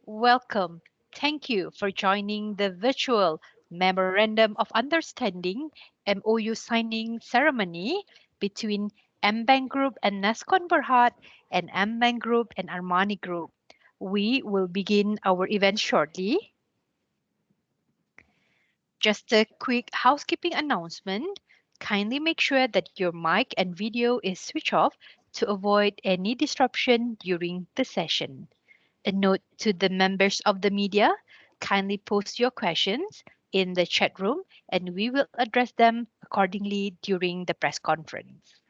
Welcome. Thank you for joining the virtual Memorandum of Understanding MOU signing ceremony between AmBank Group and Nestcon Berhad and AmBank Group and Armani Group. We will begin our event shortly. Just a quick housekeeping announcement. Kindly make sure that your mic and video is switched off to avoid any disruption during the session. A note to the members of the media, kindly post your questions in the chat room and we will address them accordingly during the press conference.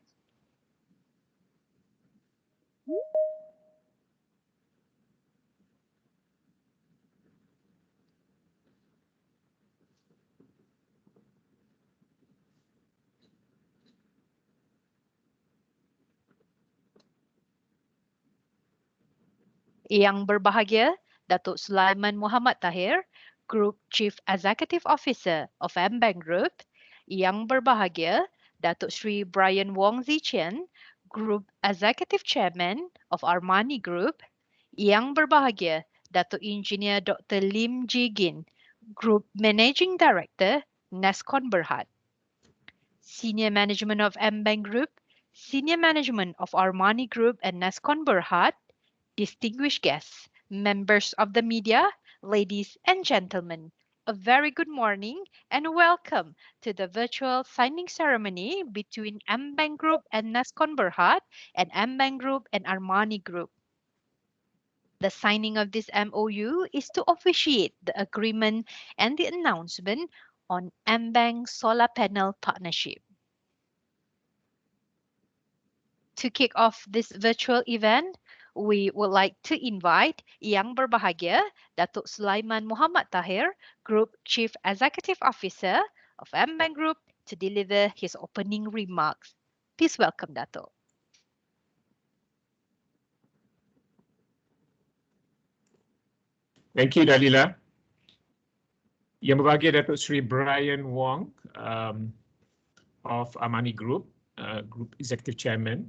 Yang berbahagia, Datuk Sulaiman Muhammad Tahir, Group Chief Executive Officer of AmBank Group. Yang berbahagia, Datuk Sri Brian Wong Zichian, Group Executive Chairman of Armani Group. Yang berbahagia, Datuk Engineer Dr. Lim Jigin, Group Managing Director, Nestcon Berhad. Senior Management of AmBank Group, Senior Management of Armani Group and Nestcon Berhad, distinguished guests, members of the media, ladies and gentlemen, a very good morning and welcome to the virtual signing ceremony between AmBank Group and Nestcon Berhad and AmBank Group and Armani Group. The signing of this MOU is to officiate the agreement and the announcement on AmBank Solar Panel Partnership. To kick off this virtual event, we would like to invite Yang Berbahagia, Datuk Sulaiman Muhammad Tahir, Group Chief Executive Officer of AmBank Group, to deliver his opening remarks. Please welcome Datuk. Thank you, Dalila. Yang berbahagia Datuk Sri Brian Wong of Armani Group, Group Executive Chairman.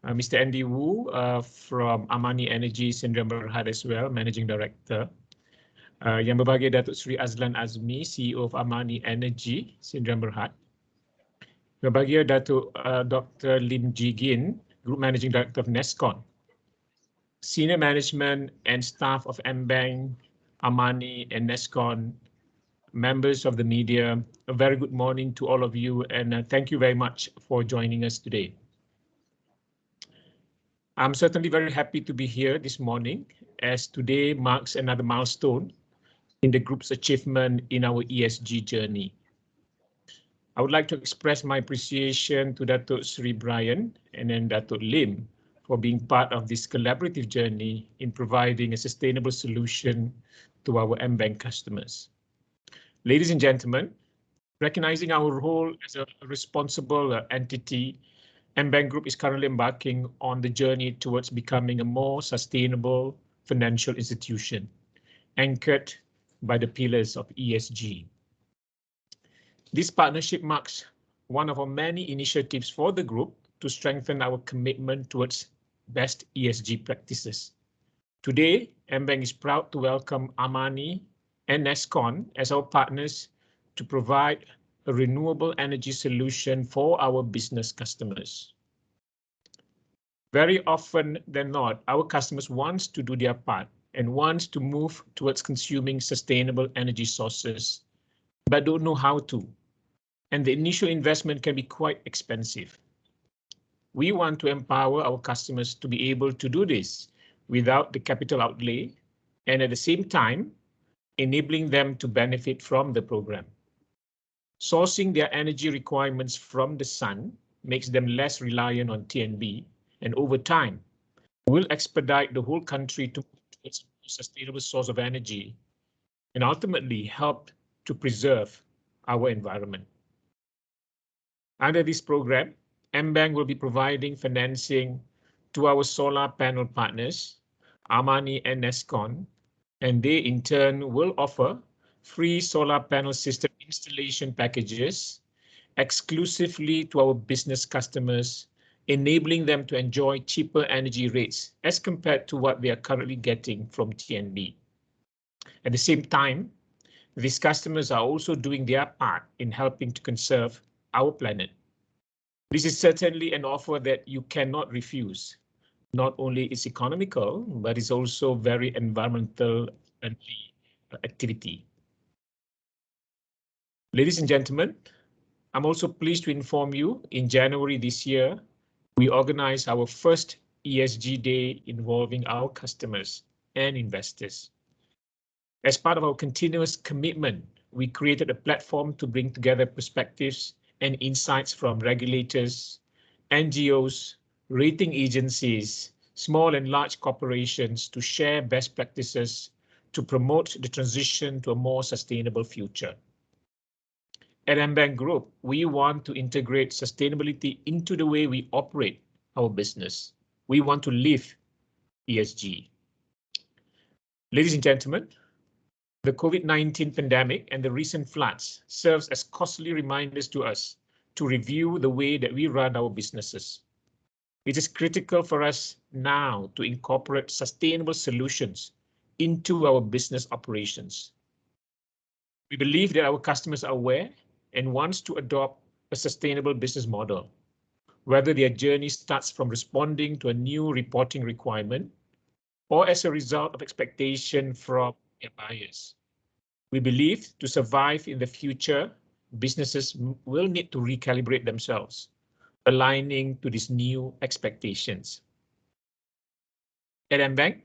Mr. Andy Wu from Armani Energy Sdn Berhad as well, Managing Director. Yang berbahagia Datuk Sri Azlan Azmi, CEO of Armani Energy Sdn Berhad. Yang berbahagia Datuk Dr. Lim Jigin, Group Managing Director of Nestcon. Senior management and staff of AmBank, Armani and Nestcon, members of the media, a very good morning to all of you and thank you very much for joining us today. I'm certainly very happy to be here this morning as today marks another milestone in the group's achievement in our ESG journey. I would like to express my appreciation to Datuk Sri Brian and then Datuk Lim for being part of this collaborative journey in providing a sustainable solution to our AmBank customers. Ladies and gentlemen, recognizing our role as a responsible entity, AmBank Group is currently embarking on the journey towards becoming a more sustainable financial institution, anchored by the pillars of ESG. This partnership marks one of our many initiatives for the group to strengthen our commitment towards best ESG practices. Today, AmBank is proud to welcome Armani and Nestcon as our partners to provide a renewable energy solution for our business customers. Very often than not, our customers want to do their part and want to move towards consuming sustainable energy sources, but don't know how to. And the initial investment can be quite expensive. We want to empower our customers to be able to do this without the capital outlay and at the same time, enabling them to benefit from the program. Sourcing their energy requirements from the sun makes them less reliant on TNB and over time will expedite the whole country to its sustainable source of energy and ultimately help to preserve our environment. Under this program, AmBank will be providing financing to our solar panel partners, Armani and Nestcon, and they in turn will offer free solar panel system installation packages exclusively to our business customers enabling them to enjoy cheaper energy rates as compared to what they are currently getting from TNB. At the same time, these customers are also doing their part in helping to conserve our planet. This is certainly an offer that you cannot refuse. Not only is economical, but it's also very environmental activity. Ladies and gentlemen, I'm also pleased to inform you in January this year, we organized our first ESG day involving our customers and investors. As part of our continuous commitment, we created a platform to bring together perspectives and insights from regulators, NGOs, rating agencies, small and large corporations to share best practices to promote the transition to a more sustainable future. At AmBank Group, we want to integrate sustainability into the way we operate our business. We want to live ESG. Ladies and gentlemen, the COVID-19 pandemic and the recent floods serves as costly reminders to us to review the way that we run our businesses. It is critical for us now to incorporate sustainable solutions into our business operations. We believe that our customers are aware and wants to adopt a sustainable business model, whether their journey starts from responding to a new reporting requirement or as a result of expectation from their buyers. We believe to survive in the future, businesses will need to recalibrate themselves, aligning to these new expectations. At AmBank,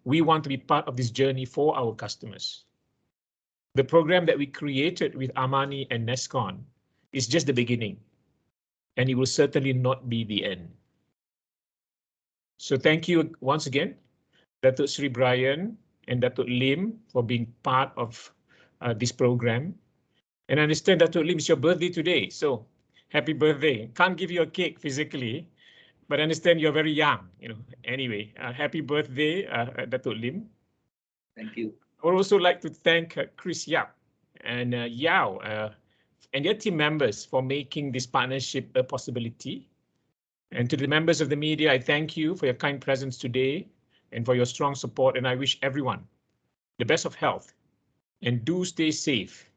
we want to be part of this journey for our customers. The program that we created with Armani and Nestcon is just the beginning, and it will certainly not be the end. So thank you once again, Datuk Sri Brian and Datuk Lim for being part of this program. And I understand, Datuk Lim, it's your birthday today, so happy birthday. Can't give you a cake physically, but I understand you're very young. Anyway, happy birthday, Datuk Lim. Thank you. I would also like to thank Chris Yap and Yao and their team members for making this partnership a possibility. And to the members of the media, I thank you for your kind presence today and for your strong support. And I wish everyone the best of health and do stay safe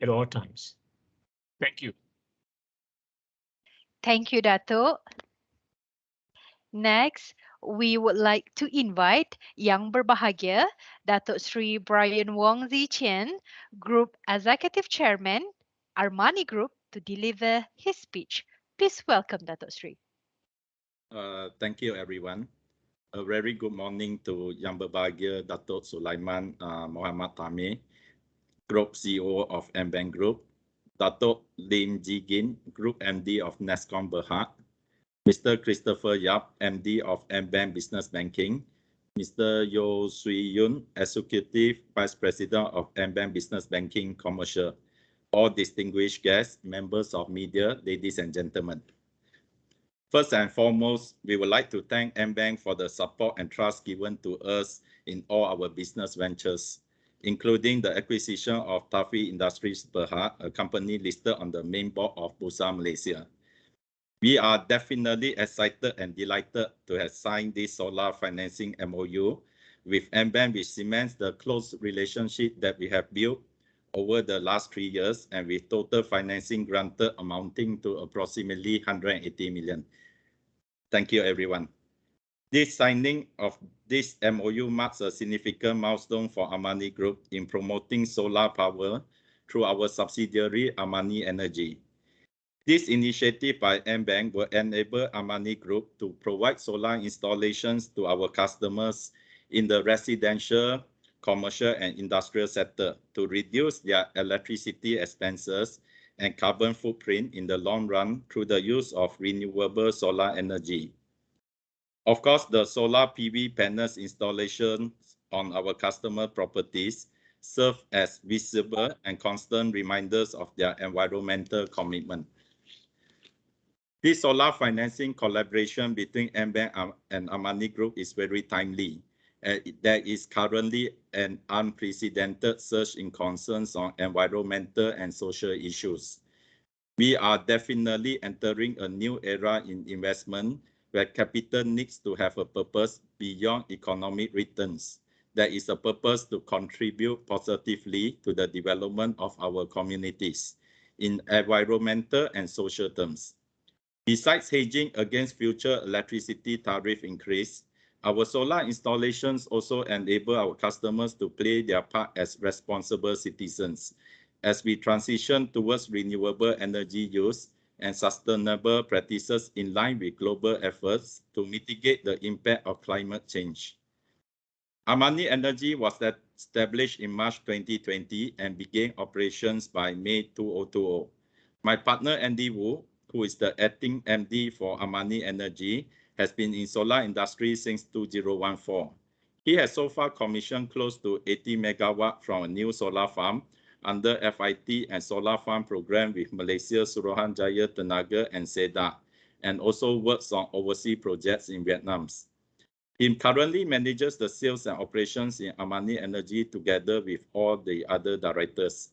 at all times. Thank you. Thank you, Dato'. Next, we would like to invite Yang Berbahagia, Datuk Sri Brian Wong Zi Chen, Group Executive Chairman, Armani Group, to deliver his speech. Please welcome Datuk Sri. Thank you, everyone. A very good morning to Yang Berbahagia, Datuk Sulaiman Muhammad Tamir, Group CEO of AmBank Group, Datuk Lim Jigin, Group MD of Nestcon Berhad, Mr. Christopher Yap, MD of AmBank Business Banking, Mr. Yeo Swee Yun, Executive Vice President of AmBank Business Banking Commercial, all distinguished guests, members of media, ladies and gentlemen. First and foremost, we would like to thank AmBank for the support and trust given to us in all our business ventures, including the acquisition of Tafi Industries Berhad, a company listed on the main board of Bursa Malaysia. We are definitely excited and delighted to have signed this solar financing MOU with AmBank, which cements the close relationship that we have built over the last 3 years, and with total financing granted amounting to approximately 180 million. Thank you, everyone. This signing of this MOU marks a significant milestone for Armani Group in promoting solar power through our subsidiary Armani Energy. This initiative by AmBank will enable Armani Group to provide solar installations to our customers in the residential, commercial, and industrial sector to reduce their electricity expenses and carbon footprint in the long run through the use of renewable solar energy. Of course, the solar PV panels installations on our customer properties serve as visible and constant reminders of their environmental commitment. This solar financing collaboration between AmBank and Armani Group is very timely. There is currently an unprecedented surge in concerns on environmental and social issues. We are definitely entering a new era in investment where capital needs to have a purpose beyond economic returns. There is a purpose to contribute positively to the development of our communities in environmental and social terms. Besides hedging against future electricity tariff increase, our solar installations also enable our customers to play their part as responsible citizens as we transition towards renewable energy use and sustainable practices in line with global efforts to mitigate the impact of climate change. Armani Energy was established in March 2020 and began operations by May 2020. My partner Andy Wu, who is the acting MD for Armani Energy, has been in solar industry since 2014. He has so far commissioned close to 80 megawatt from a new solar farm under FIT and solar farm program with Malaysia, Suruhanjaya, Tenaga, and Seda, and also works on overseas projects in Vietnam. He currently manages the sales and operations in Armani Energy together with all the other directors.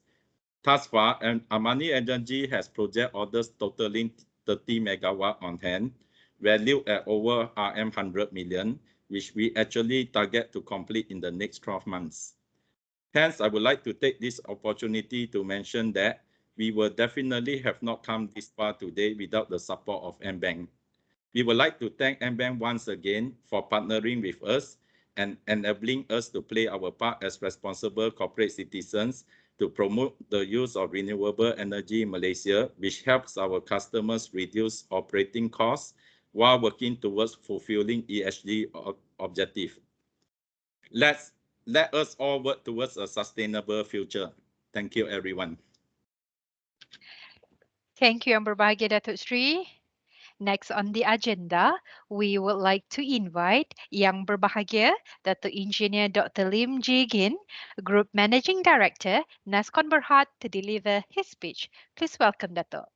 Thus far, Armani Energy has project orders totaling 30 megawatt on hand, valued at over RM 100 million, which we actually target to complete in the next 12 months. Hence, I would like to take this opportunity to mention that we will definitely have not come this far today without the support of AmBank. We would like to thank AmBank once again for partnering with us and enabling us to play our part as responsible corporate citizens to promote the use of renewable energy in Malaysia, which helps our customers reduce operating costs while working towards fulfilling ESG objectives. Let us all work towards a sustainable future. Thank you, everyone. Thank you, Yang Berbahagia Datuk Sri. Next on the agenda, we would like to invite Yang Berbahagia Datuk Engineer Dr. Lim Jigin, Group Managing Director, Nestcon Berhad, to deliver his speech. Please welcome Datuk.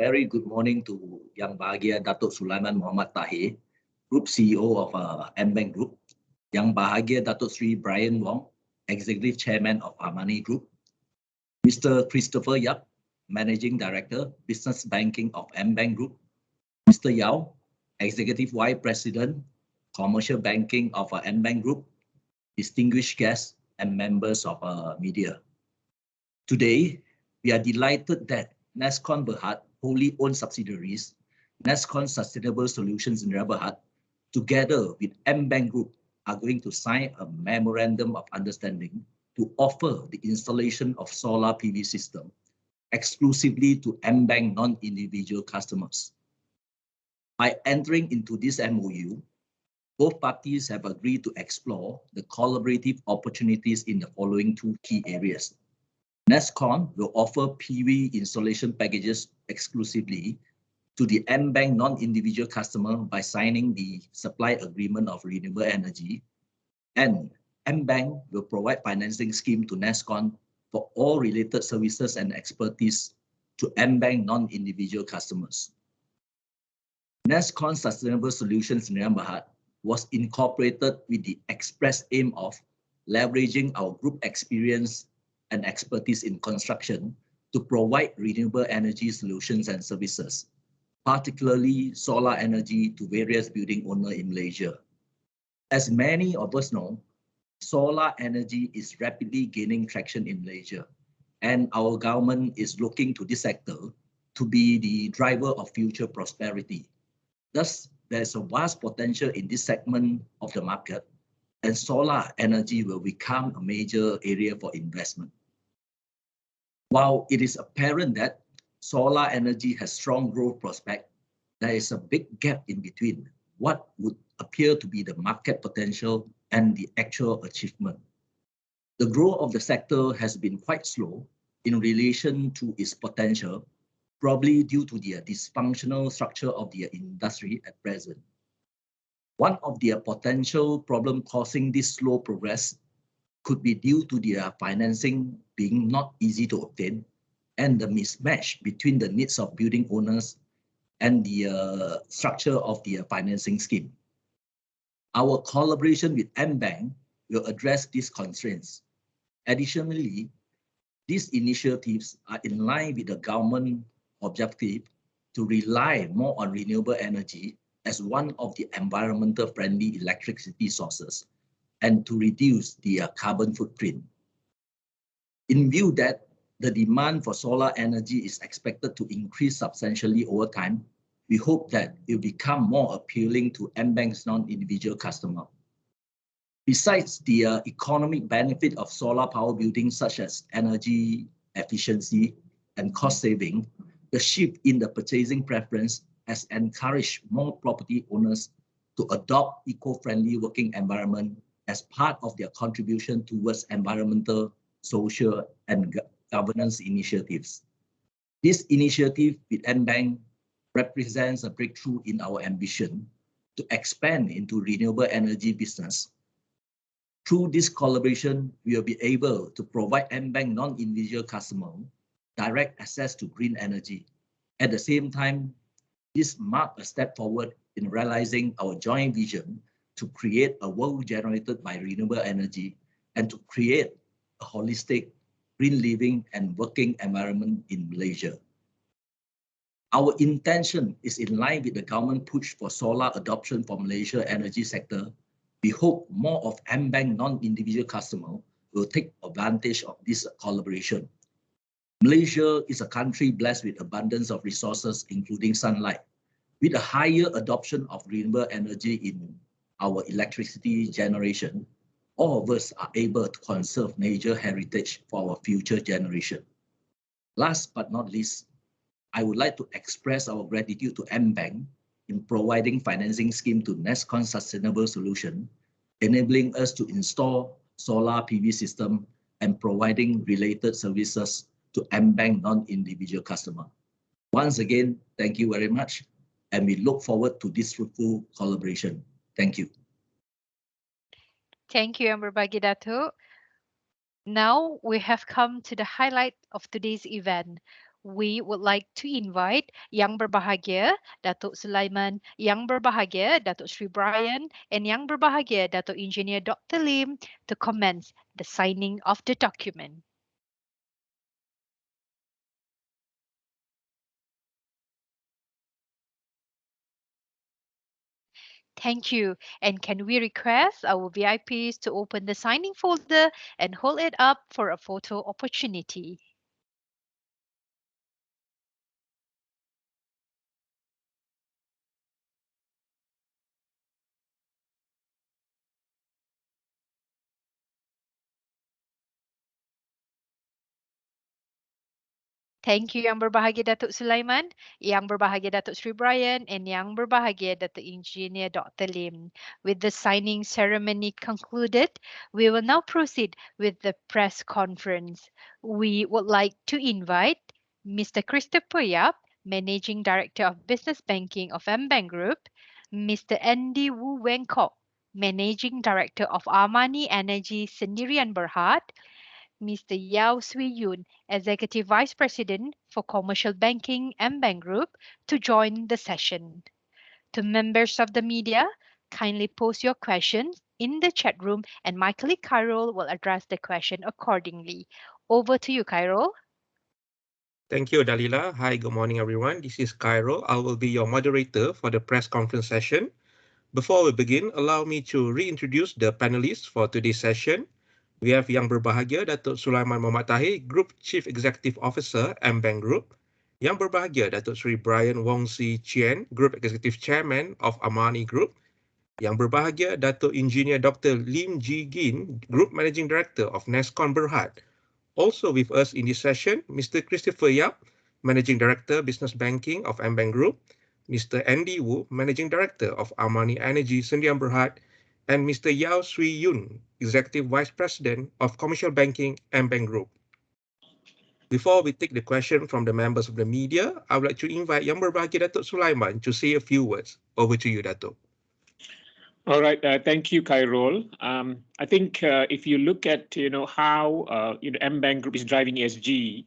Very good morning to Yang Bahagia Datuk Sulaiman Muhammad Tahir, Group CEO of AmBank Group, Yang Bahagia Datuk Sri Brian Wong, Executive Chairman of Armani Group, Mr. Christopher Yap, Managing Director, Business Banking of AmBank Group, Mr. Yao, Executive Vice President, Commercial Banking of AmBank Group, distinguished guests and members of media. Today, we are delighted that Nestcon Berhad, wholly owned subsidiaries, Nestcon Sustainable Solutions in Berhad, together with AmBank Group, are going to sign a Memorandum of Understanding to offer the installation of solar PV system exclusively to AmBank non-individual customers. By entering into this MOU, both parties have agreed to explore the collaborative opportunities in the following two key areas. Nestcon will offer PV installation packages exclusively to the AmBank non-individual customer by signing the supply agreement of renewable energy, and AmBank will provide financing scheme to Nestcon for all related services and expertise to AmBank non-individual customers. Nestcon Sustainable Solutions in Berhad was incorporated with the express aim of leveraging our group experience and expertise in construction to provide renewable energy solutions and services, particularly solar energy to various building owners in Malaysia. As many of us know, solar energy is rapidly gaining traction in Malaysia, and our government is looking to this sector to be the driver of future prosperity. Thus, there is a vast potential in this segment of the market, and solar energy will become a major area for investment. While it is apparent that solar energy has strong growth prospects, there is a big gap in between what would appear to be the market potential and the actual achievement. The growth of the sector has been quite slow in relation to its potential, probably due to the dysfunctional structure of the industry at present. One of the potential problems causing this slow progress could be due to the financing being not easy to obtain and the mismatch between the needs of building owners and the structure of the financing scheme. Our collaboration with AmBank will address these constraints. Additionally, These initiatives are in line with the government objective to rely more on renewable energy as one of the environmental friendly electricity sources and to reduce the carbon footprint. In view that the demand for solar energy is expected to increase substantially over time, we hope that it will become more appealing to AmBank's non-individual customer. Besides the economic benefit of solar power buildings such as energy efficiency and cost saving, the shift in the purchasing preference has encouraged more property owners to adopt eco-friendly working environment as part of their contribution towards environmental, social, and governance initiatives. This initiative with AmBank represents a breakthrough in our ambition to expand into renewable energy business. Through this collaboration, we will be able to provide AmBank non-individual customers direct access to green energy. At the same time, this marks a step forward in realizing our joint vision to create a world generated by renewable energy and to create a holistic, green living and working environment in Malaysia. Our intention is in line with the government push for solar adoption for Malaysia energy sector. We hope more of AmBank non-individual customers will take advantage of this collaboration. Malaysia is a country blessed with abundance of resources, including sunlight. With a higher adoption of renewable energy in our electricity generation, all of us are able to conserve nature heritage for our future generation. Last but not least, I would like to express our gratitude to AmBank in providing financing scheme to Nestcon Sustainable Solution, enabling us to install solar PV system and providing related services to AmBank non-individual customer. Once again, thank you very much, and we look forward to this fruitful collaboration. Thank you. Thank you, Yang Berbagi Datuk. Now we have come to the highlight of today's event. We would like to invite Yang Berbahagia Datuk Sulaiman, Yang Berbahagia Datuk Sri Brian, and Yang Berbahagia Datuk Engineer Dr. Lim to commence the signing of the document. Thank you. And can we request our VIPs to open the signing folder and hold it up for a photo opportunity? Thank you, Yang Berbahagia Datuk Sulaiman, Yang Berbahagia Datuk Sri Brian, and Yang Berbahagia Datuk Engineer Dr. Lim. With the signing ceremony concluded, we will now proceed with the press conference. We would like to invite Mr. Christopher Yap, Managing Director of Business Banking of AmBank Group, Mr. Andy Wu Weng Kok, Managing Director of Armani Energy Sendirian Berhad, Mr. Yao Swee Yun, Executive Vice President for Commercial Banking AmBank Group, to join the session. To members of the media, kindly post your questions in the chat room and my colleague Khairul will address the question accordingly. Over to you, Khairul. Thank you, Dalila. Hi, good morning, everyone. This is Khairul. I will be your moderator for the press conference session. Before we begin, allow me to reintroduce the panelists for today's session. We have Yang Berbahagia Datuk Sulaiman Muhammad Tahir, Group Chief Executive Officer, AmBank Group. Yang Berbahagia Datuk Sri Brian Wong Si Chien, Group Executive Chairman of Armani Group. Yang Berbahagia Datuk Engineer Dr. Lim Ji Gin, Group Managing Director of Nestcon Berhad. Also with us in this session, Mr. Christopher Yap, Managing Director, Business Banking of AmBank Group, Mr. Andy Wu, Managing Director of Armani Energy Sendirian Berhad, and Mr. Yao Swee Yun, Executive Vice President of Commercial Banking AmBank Group. Before we take the question from the members of the media, I would like to invite Yang Berbahagia Datuk Sulaiman to say a few words. Over to you, Datuk. All right, thank you, Khairul. I think if you look at how AmBank Group is driving ESG,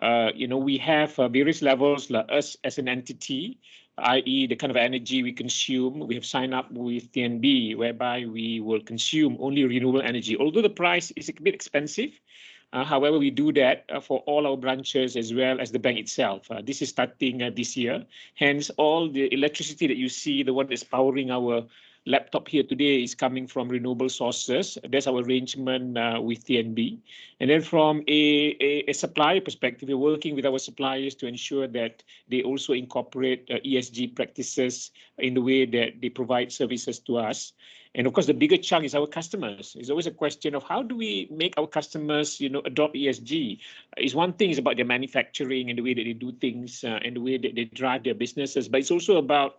we have various levels like us as an entity, i.e. the kind of energy we consume. We have signed up with TNB, whereby we will consume only renewable energy. Although the price is a bit expensive, However, we do that for all our branches as well as the bank itself. This is starting this year. Hence, all the electricity that you see, the one that's powering our laptop here today, is coming from renewable sources. That's our arrangement with TNB. And then from a supplier perspective, we're working with our suppliers to ensure that they also incorporate ESG practices in the way that they provide services to us. And of course, the bigger chunk is our customers. It's always a question of how do we make our customers, adopt ESG. It's one thing is about their manufacturing and the way that they do things and the way that they drive their businesses, but it's also about,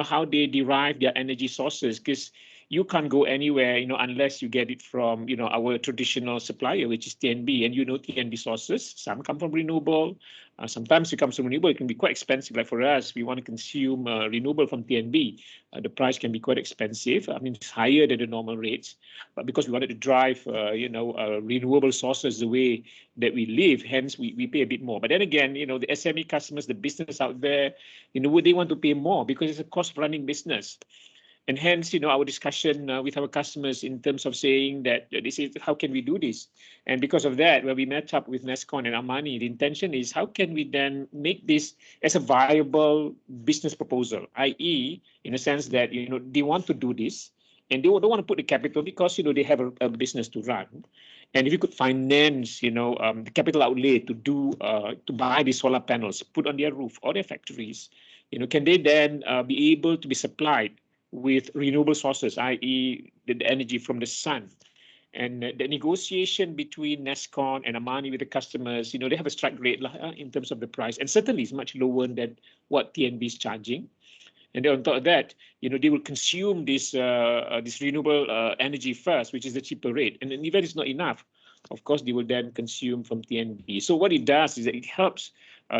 how they derive their energy sources, because you can't go anywhere, unless you get it from, our traditional supplier, which is TNB. And TNB sources, some come from renewable. Sometimes it comes from renewable. It can be quite expensive. Like for us, we want to consume renewable from TNB. The price can be quite expensive. I mean, it's higher than the normal rates. But because we wanted to drive, renewable sources the way that we live, hence we pay a bit more. But then again, the SME customers, the business out there, they want to pay more because it's a cost of running business. And hence, our discussion with our customers in terms of saying that they say, how can we do this? And because of that, when we met up with Nestcon and Armani, the intention is how can we then make this as a viable business proposal, i.e., in a sense that, they want to do this and they don't want to put the capital because, they have a business to run. And if you could finance, the capital outlay to do, to buy these solar panels, put on their roof or their factories, can they then be able to be supplied with renewable sources, i.e. the energy from the sun? And the negotiation between Nestcon and Armani with the customers, they have a strike rate in terms of the price, and certainly it's much lower than what TNB is charging. And then on top of that, they will consume this renewable energy first, which is the cheaper rate. And then if that is not enough, of course, they will then consume from TNB. So what it does is that it helps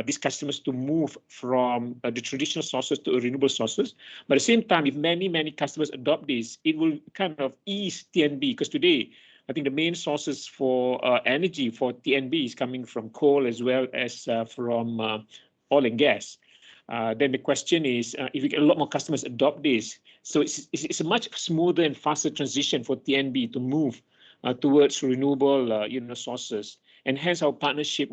these customers to move from the traditional sources to renewable sources. But at the same time, if many customers adopt this, it will kind of ease TNB, because today, I think the main sources for energy for TNB is coming from coal as well as from oil and gas. Then the question is, if we get a lot more customers adopt this, so it's a much smoother and faster transition for TNB to move towards renewable, sources, and hence our partnership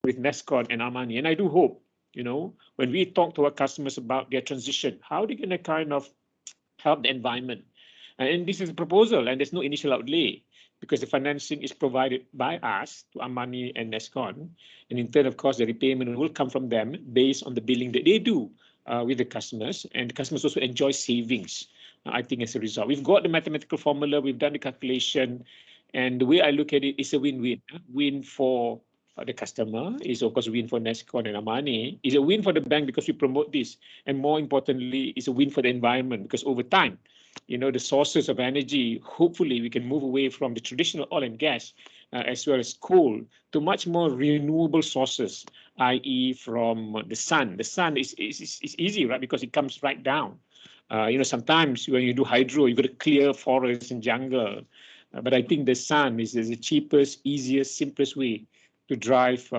with Nestcon and Armani. And I do hope, when we talk to our customers about their transition, how they're going to kind of help the environment. And this is a proposal, and there's no initial outlay, because the financing is provided by us to Armani and Nestcon. And in turn, of course, the repayment will come from them based on the billing that they do with the customers. And the customers also enjoy savings, I think, as a result. We've got the mathematical formula, we've done the calculation, and the way I look at it is a win-win. Win for the customer is, of course, a win for Nestcon and Armani. Is a win for the bank because we promote this. And more importantly, it's a win for the environment, because over time, the sources of energy, hopefully we can move away from the traditional oil and gas as well as coal to much more renewable sources, i.e. from the sun. The sun is easy, right? Because it comes right down. Sometimes when you do hydro, you've got to clear forests and jungle. But I think the sun is the cheapest, easiest, simplest way to drive,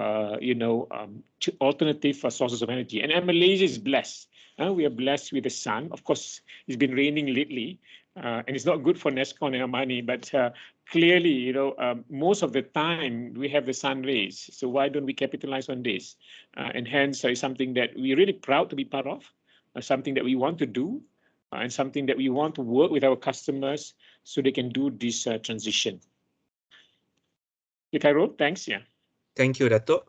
alternative sources of energy. And Malaysia is blessed. We are blessed with the sun. Of course, it's been raining lately, and it's not good for Nestcon and Armani, but clearly, most of the time we have the sun rays. So why don't we capitalize on this? And hence, it's something that we're really proud to be part of, something that we want to do, and something that we want to work with our customers so they can do this transition. Cairo, thanks. Yeah. Thank you, Dato'.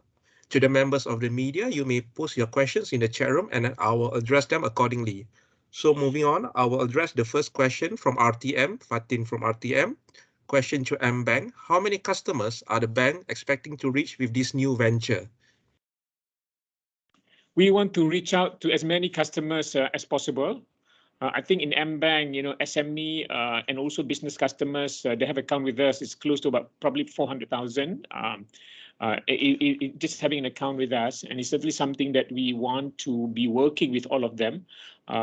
To the members of the media, you may post your questions in the chat room and I will address them accordingly. So moving on, I will address the first question from RTM, Fatin from RTM. Question to AmBank: how many customers are the bank expecting to reach with this new venture? We want to reach out to as many customers as possible. I think in AmBank, SME and also business customers, they have account with us. It's close to about probably 400,000. Just having an account with us, and it's certainly something that we want to be working with all of them.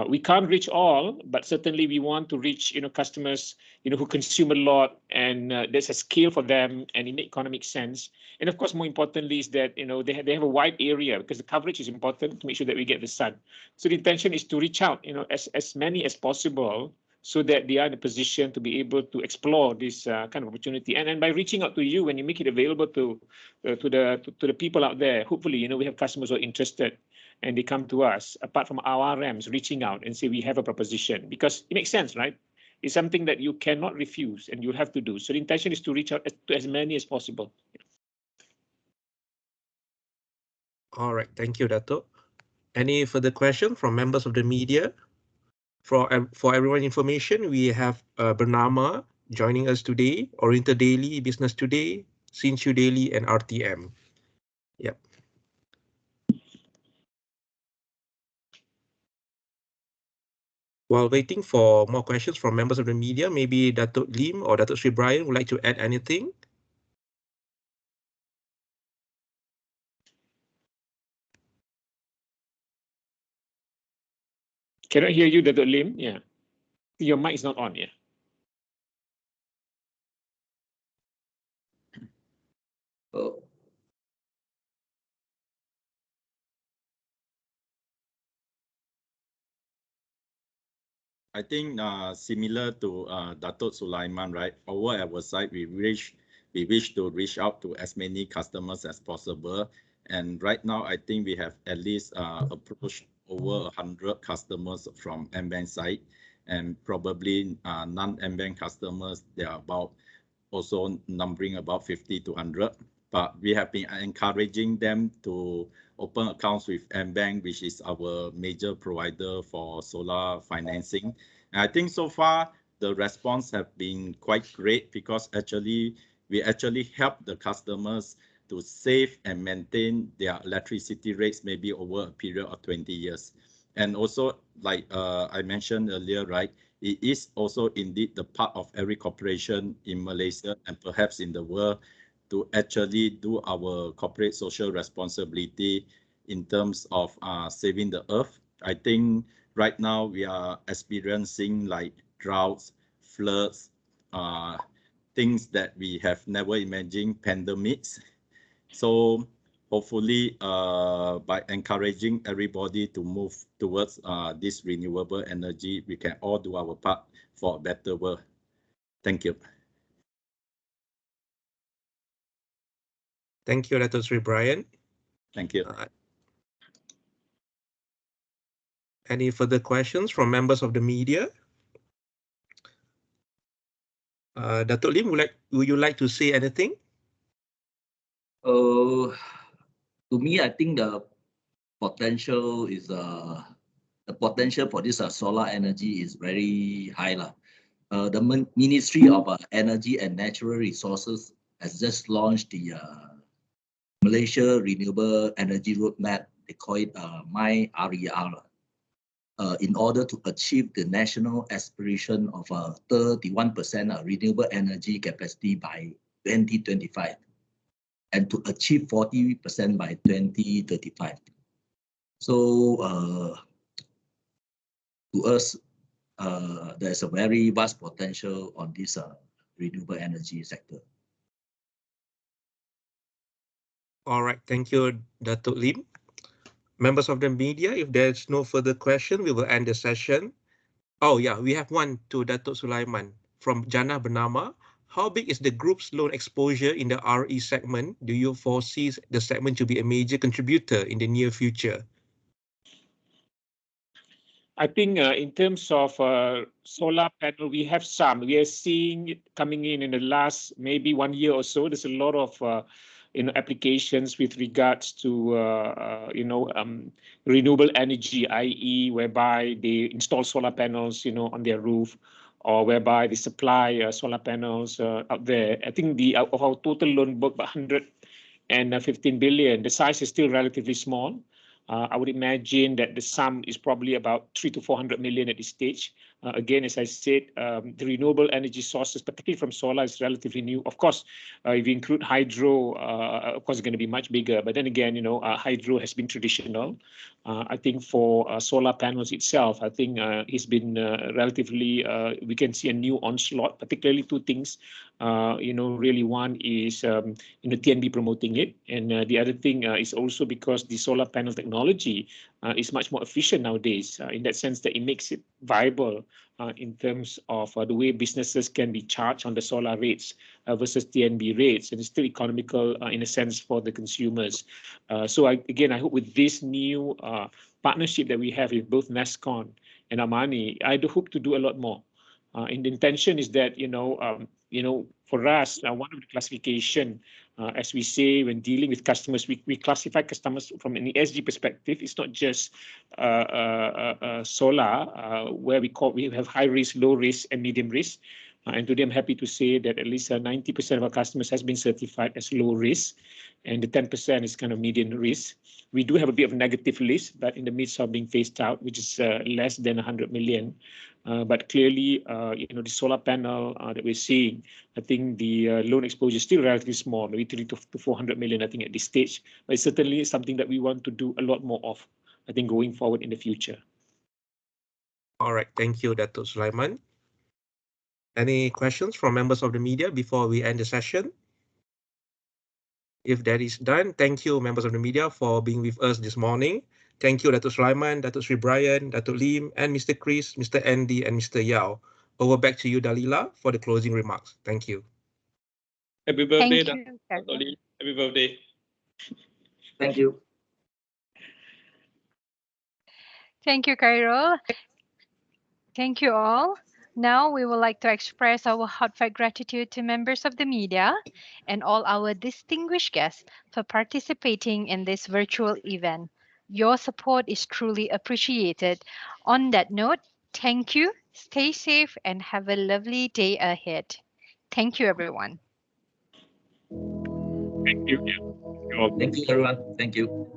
We can't reach all, but certainly we want to reach customers who consume a lot, and there's a scale for them, and it makes economic sense. And of course, more importantly, is that they have a wide area, because the coverage is important to make sure that we get the sun. So the intention is to reach out, as many as possible so that they are in a position to be able to explore this kind of opportunity. And by reaching out to you, when you make it available to the people out there, hopefully, we have customers who are interested and they come to us, apart from our RMs reaching out and say, we have a proposition, because it makes sense, right? It's something that you cannot refuse and you'll have to do. So the intention is to reach out to as many as possible. All right, thank you, Dato'. Any further questions from members of the media? For everyone's information, we have Bernama joining us today, Oriental Daily, Business Today, Sinshu Daily, and RTM. Yep. While waiting for more questions from members of the media, maybe Dato' Lim or Dato' Sri Brian would like to add anything? Cannot hear you, Dato' Lim. Yeah. Your mic is not on, yeah. Oh. I think similar to Dato' Sulaiman, right? Over at our side, we wish to reach out to as many customers as possible. And right now, I think we have at least approached over 100 customers from AmBank side, and probably non-AmBank customers, they are about also numbering about 50 to 100. But we have been encouraging them to open accounts with AmBank, which is our major provider for solar financing. And I think so far the response have been quite great, because we actually help the customers to save and maintain their electricity rates maybe over a period of 20 years. And also, like I mentioned earlier, right, it is also indeed the part of every corporation in Malaysia and perhaps in the world to actually do our corporate social responsibility in terms of saving the earth. I think right now we are experiencing like droughts, floods, things that we have never imagined, pandemics. So hopefully by encouraging everybody to move towards this renewable energy, we can all do our part for a better world. Thank you. Thank you, Dato' Sri Brian. Thank you. Any further questions from members of the media? Dato' Lim, would you like to say anything? To me, I think the potential is the potential for this solar energy is very high. The Ministry of Energy and Natural Resources has just launched the Malaysia Renewable Energy Roadmap. They call it MyRER. In order to achieve the national aspiration of 31% renewable energy capacity by 2025 and to achieve 40% by 2035. So to us, there's a very vast potential on this renewable energy sector. All right, thank you, Dato' Lim. Members of the media, if there's no further question, we will end the session. Oh yeah, we have one to Dato' Sulaiman from Jana Bernama. How big is the group's loan exposure in the RE segment? Do you foresee the segment to be a major contributor in the near future? I think in terms of solar panel, we have some. We are seeing it coming in the last maybe 1 year or so. There's a lot of applications with regards to renewable energy, i.e., whereby they install solar panels, on their roof, or whereby they supply solar panels out there. I think of our total loan book, about 115 billion. The size is still relatively small. I would imagine that the sum is probably about 300 to 400 million at this stage. Again, as I said, the renewable energy sources, particularly from solar, is relatively new. Of course, if you include hydro, of course, it's going to be much bigger. But then again, hydro has been traditional. I think for solar panels itself, I think it's been relatively, we can see a new onslaught, particularly two things. Really one is, TNB promoting it. And the other thing is also because the solar panel technology is much more efficient nowadays, in that sense that it makes it viable in terms of the way businesses can be charged on the solar rates versus TNB rates, and it's still economical in a sense for the consumers. So again, I hope with this new partnership that we have with both Nestcon and Armani, I do hope to do a lot more. And the intention is that, for us, one of the classification, as we say, when dealing with customers, we classify customers from an ESG perspective. It's not just solar, where we have high risk, low risk, and medium risk. And today I'm happy to say that at least 90% of our customers has been certified as low risk, and the 10% is kind of medium risk. We do have a bit of a negative list, but in the midst of being phased out, which is less than 100 million. But clearly, the solar panel that we're seeing, I think the loan exposure is still relatively small, maybe 300 to 400 million, I think, at this stage. But it's certainly something that we want to do a lot more of, I think, going forward in the future. All right, thank you, Datuk Sulaiman. Any questions from members of the media before we end the session? If that is done, thank you, members of the media, for being with us this morning. Thank you, Datuk Sulaiman, Datuk Sri Brian, Datuk Lim, and Mr. Chris, Mr. Andy, and Mr. Yao. Over back to you, Dalila, for the closing remarks. Thank you. Happy birthday, Thank you, Datuk Lim. Happy birthday. Thank you. Thank you, Khairul. Thank you all. Now we would like to express our heartfelt gratitude to members of the media and all our distinguished guests for participating in this virtual event. Your support is truly appreciated. On that note, thank you, stay safe, and have a lovely day ahead. Thank you, everyone. Thank you. Thank you, everyone. Thank you.